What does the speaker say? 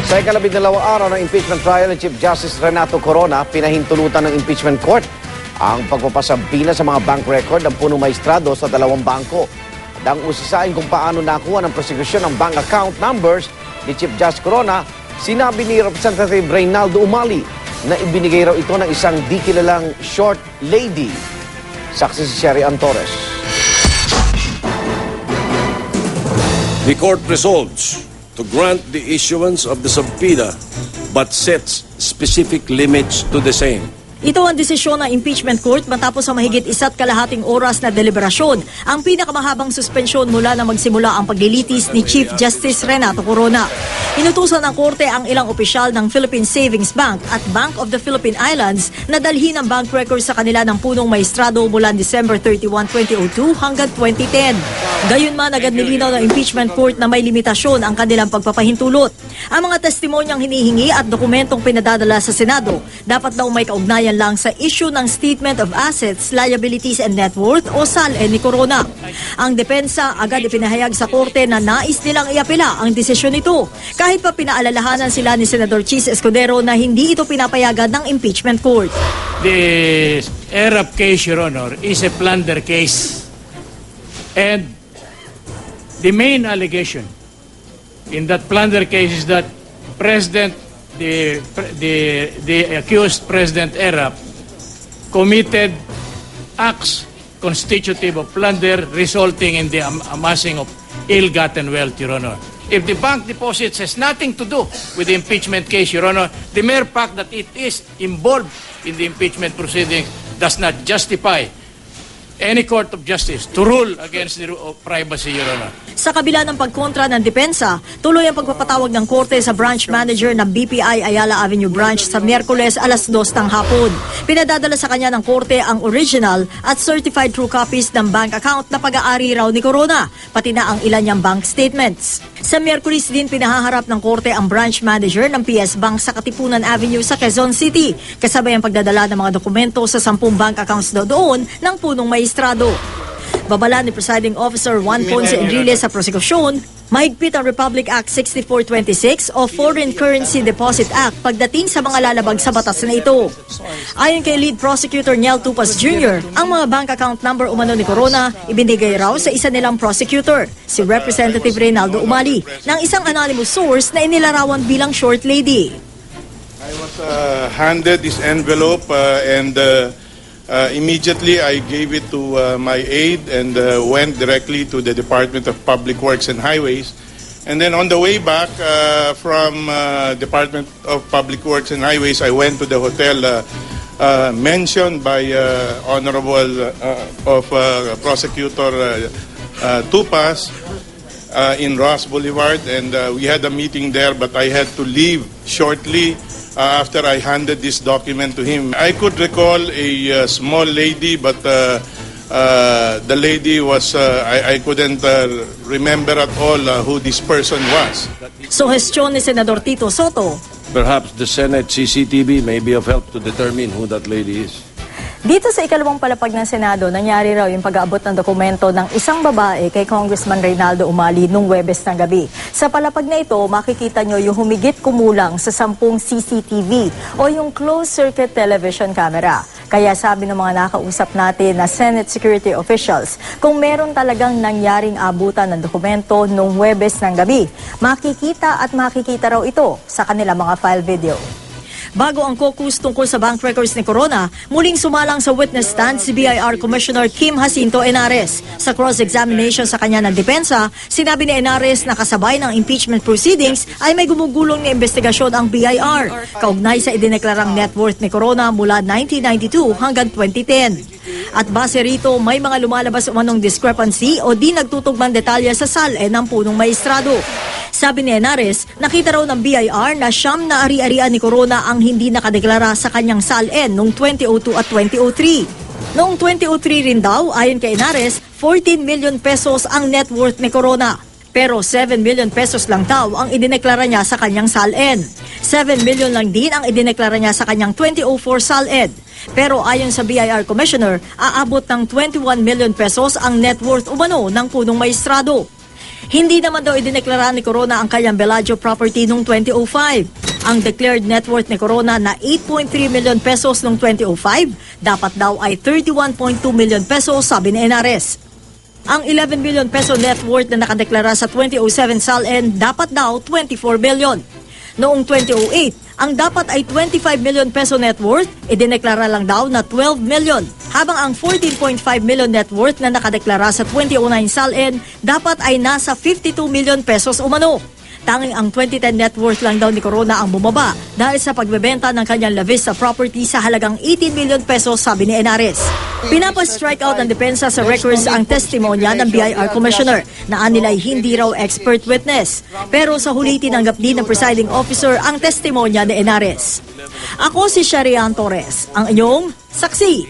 Sa ikalabing-dalawang araw ng impeachment trial ni Chief Justice Renato Corona, pinahintulutan ng impeachment court ang pagpapasabina sa mga bank record ng punong maestrado sa dalawang bangko. At ang usisain kung paano nakuha ng prosecution ang bank account numbers ni Chief Justice Corona, sinabi ni Representative Reynaldo Umali na ibinigay raw ito ng isang di kilalang short lady. Saksi si Sherry Ann Torres. The court resolves to grant the issuance of the subpoena but sets specific limits to the same. Ito ang desisyon ng impeachment court matapos ang mahigit 1.5 oras na deliberasyon, ang pinakamahabang suspensyon mula na magsimula ang paglilitis ni Chief Justice Renato Corona. Inutusan ng korte ang ilang opisyal ng Philippine Savings Bank at Bank of the Philippine Islands na dalhin ang bank records sa kanila ng punong maestrado mula December 31, 2002 hanggang 2010. Gayunman, agad nilinaw ng impeachment court na may limitasyon ang kanilang pagpapahintulot. Ang mga testimonyang hinihingi at dokumentong pinadadala sa Senado dapat daw may kaugnayan lang sa issue ng Statement of Assets, Liabilities and Net Worth o SALE ni Corona. Ang depensa agad ipinahayag sa korte na nais nilang iapela ang desisyon nito, kahit pa pinaalalahanan sila ni Senador Chis Escudero na hindi ito pinapayagan ng impeachment court. The ERAP case, Your Honor, is a plunder case. And the main allegation in that plunder case is that the accused President ERAP committed acts constitutive of plunder resulting in the amassing of ill-gotten wealth, Your Honor. If the bank deposits has nothing to do with the impeachment case, Your Honor, the mere fact that it is involved in the impeachment proceedings does not justify any court of justice to rule against the privacy, Your Honor. Sa kabila ng pagkontra ng depensa, tuloy ang pagpapatawag ng korte sa branch manager ng BPI Ayala Avenue Branch sa Miyerkules alas 2 ng hapon. Pinadadala sa kanya ng korte ang original at certified true copies ng bank account na pag-aari raw ni Corona, pati na ang ilan niyang bank statements. Sa Miyerkules din pinahaharap ng korte ang branch manager ng PS Bank sa Katipunan Avenue sa Quezon City, kasabay ang pagdadala ng mga dokumento sa 10 bank accounts doon ng punong maestrado. Babala ni Presiding Officer Juan Ponce Enrile sa prosekusyon, mahigpit ang Republic Act 6426 o Foreign Currency Deposit Act pagdating sa mga lalabag sa batas na ito. Ayon kay Lead Prosecutor Niel Tupas Jr., ang mga bank account number umano ni Corona ibinigay raw sa isa nilang prosecutor, si Representative Reynaldo Umali, ng isang anonymous source na inilarawan bilang short lady. I was handed this envelope and immediately I gave it to my aide and went directly to the Department of Public Works and Highways. And then on the way back from Department of Public Works and Highways, I went to the hotel mentioned by Honorable Prosecutor Tupas in Ross Boulevard, and we had a meeting there, but I had to leave shortly after I handed this document to him. I could recall a small lady, but the lady was, I couldn't remember at all who this person was. Suhestyon ni Senador Tito Soto. Perhaps the Senate CCTV may be of help to determine who that lady is. Dito sa ikalawang palapag ng Senado, nangyari raw yung pag-aabot ng dokumento ng isang babae kay Congressman Reynaldo Umali nung Huwebes ng gabi. Sa palapag na ito, makikita nyo yung humigit kumulang sa 10 CCTV o yung closed-circuit television camera. Kaya sabi ng mga nakausap natin na Senate security officials, kung meron talagang nangyaring abutan ng dokumento nung Huwebes ng gabi, makikita raw ito sa kanilang mga file video. Bago ang caucus tungkol sa bank records ni Corona, muling sumalang sa witness stand si BIR Commissioner Kim Jacinto Henares. Sa cross-examination sa kanya ng depensa, sinabi ni Henares na kasabay ng impeachment proceedings ay may gumugulong na investigasyon ang BIR, kaugnay sa idineklarang net worth ni Corona mula 1992 hanggang 2010. At base rito, may mga lumalabas umanong discrepancy o di nagtutugmang detalye sa SALE ng punong maestrado. Sabi ni Henares, nakita raw ng BIR na siyam na ari-arian ni Corona ang hindi nakadeklara sa kanyang SALN noong 2002 at 2003. Noong 2003 rin daw, ayon kay Henares, 14 million pesos ang net worth ni Corona. Pero 7 million pesos lang daw ang idineklara niya sa kanyang SALN. 7 million lang din ang idineklara niya sa kanyang 2004 SALED. Pero ayon sa BIR Commissioner, aabot ng 21 million pesos ang net worth umano ng punong maestrado. Hindi naman daw idineklara ni Corona ang kanyang Bellagio property noong 2005. Ang declared net worth ni Corona na 8.3 million pesos noong 2005, dapat daw ay 31.2 million pesos, sabi ni NRS. Ang 11 billion peso net worth na nakadeklara sa 2007 SALN dapat daw 24 billion. Noong 2008, ang dapat ay 25 million peso net worth, idineklara lang daw na 12 million. Habang ang 14.5 million net worth na nakadeklara sa 2009 SALN dapat ay nasa 52 million pesos umano. Tanging ang 2010 net worth lang daw ni Corona ang bumaba dahil sa pagbebenta ng kanyang La Vista property sa halagang 18 million pesos, sabi ni NRS. Pinapa-strike out ng depensa sa records ang testimonya ng BIR Commissioner na anilay hindi raw expert witness. Pero sa huli tinanggap din ng presiding officer ang testimonya ni NRS. Ako si Sharian Torres, ang inyong saksi.